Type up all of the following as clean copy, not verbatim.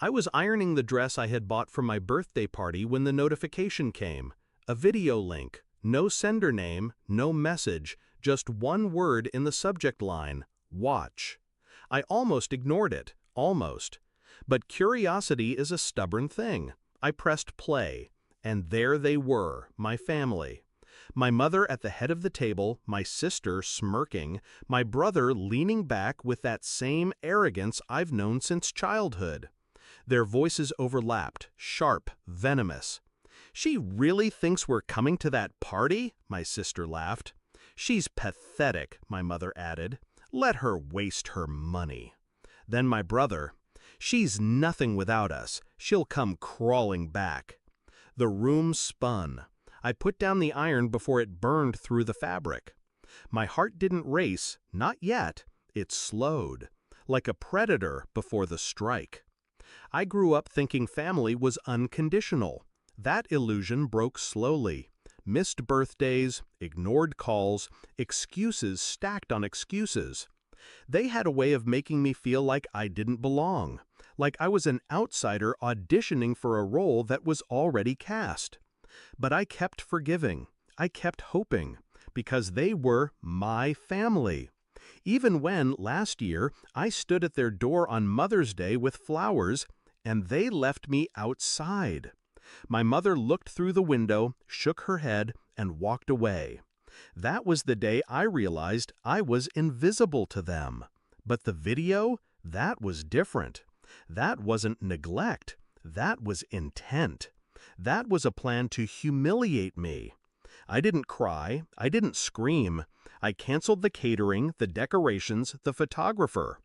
I was ironing the dress I had bought for my birthday party when the notification came. A video link. No sender name, no message, just one word in the subject line, watch. I almost ignored it, almost. But curiosity is a stubborn thing. I pressed play, and there they were, my family. My mother at the head of the table, my sister smirking, my brother leaning back with that same arrogance I've known since childhood. Their voices overlapped, sharp, venomous. "She really thinks we're coming to that party?" my sister laughed. "She's pathetic," my mother added. "Let her waste her money." Then my brother, "She's nothing without us. She'll come crawling back." The room spun. I put down the iron before it burned through the fabric. My heart didn't race, not yet. It slowed, like a predator before the strike. I grew up thinking family was unconditional. That illusion broke slowly. Missed birthdays, ignored calls, excuses stacked on excuses. They had a way of making me feel like I didn't belong, like I was an outsider auditioning for a role that was already cast. But I kept forgiving. I kept hoping, because they were my family. Even when, last year, I stood at their door on Mother's Day with flowers, and they left me outside. My mother looked through the window, shook her head, and walked away. That was the day I realized I was invisible to them. But the video, that was different. That wasn't neglect. That was intent. That was a plan to humiliate me. I didn't cry. I didn't scream. I canceled the catering, the decorations, the photographer,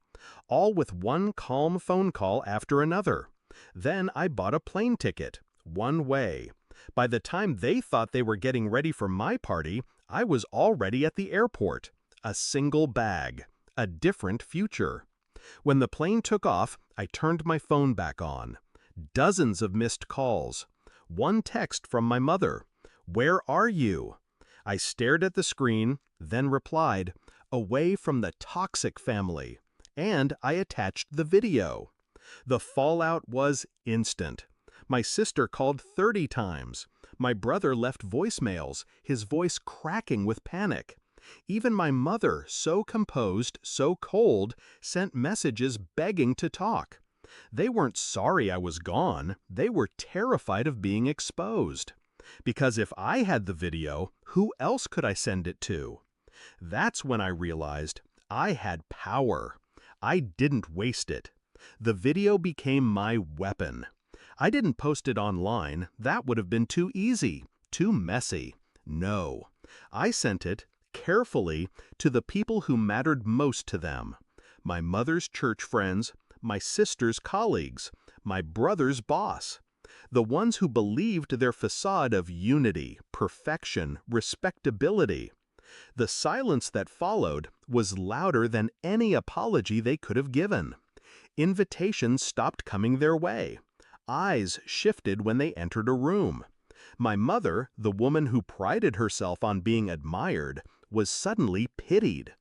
all with one calm phone call after another. Then I bought a plane ticket, one way. By the time they thought they were getting ready for my party, I was already at the airport. A single bag. A different future. When the plane took off, I turned my phone back on. Dozens of missed calls. One text from my mother. "Where are you?" I stared at the screen, then replied, "Away from the toxic family." And I attached the video. The fallout was instant. My sister called 30 times. My brother left voicemails, his voice cracking with panic. Even my mother, so composed, so cold, sent messages begging to talk. They weren't sorry I was gone. They were terrified of being exposed. Because if I had the video, who else could I send it to? That's when I realized I had power. I didn't waste it. The video became my weapon. I didn't post it online. That would have been too easy, too messy. No. I sent it, carefully, to the people who mattered most to them. My mother's church friends, my sister's colleagues, my brother's boss. The ones who believed their facade of unity, perfection, respectability. The silence that followed was louder than any apology they could have given. Invitations stopped coming their way. Eyes shifted when they entered a room. My mother, the woman who prided herself on being admired, was suddenly pitied.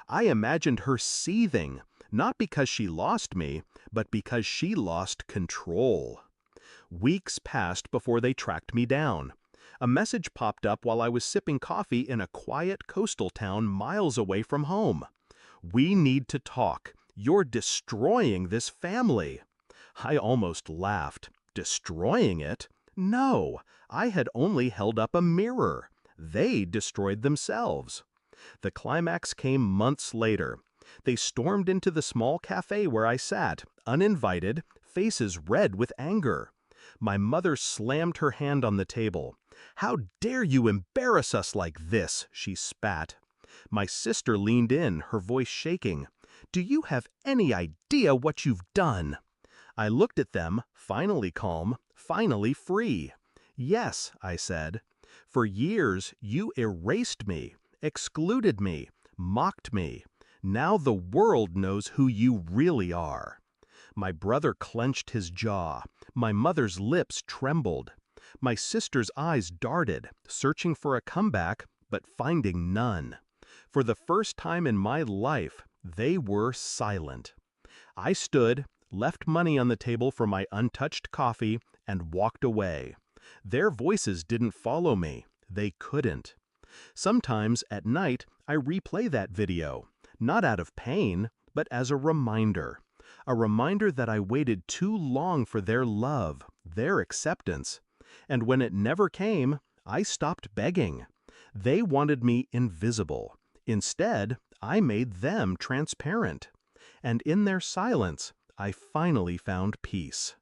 I imagined her seething, not because she lost me, but because she lost control. Weeks passed before they tracked me down. A message popped up while I was sipping coffee in a quiet coastal town miles away from home. "We need to talk. You're destroying this family." I almost laughed. Destroying it? No, I had only held up a mirror. They destroyed themselves. The climax came months later. They stormed into the small cafe where I sat, uninvited, faces red with anger. My mother slammed her hand on the table. "How dare you embarrass us like this?" she spat. My sister leaned in, her voice shaking. "Do you have any idea what you've done?" I looked at them, finally calm, finally free. "Yes," I said. "For years you erased me, excluded me, mocked me. Now the world knows who you really are." My brother clenched his jaw. My mother's lips trembled. My sister's eyes darted, searching for a comeback, but finding none. For the first time in my life, they were silent. I stood, left money on the table for my untouched coffee, and walked away. Their voices didn't follow me. They couldn't. Sometimes at night, I replay that video, not out of pain, but as a reminder that I waited too long for their love, their acceptance. And when it never came, I stopped begging. They wanted me invisible. Instead, I made them transparent. And in their silence, I finally found peace.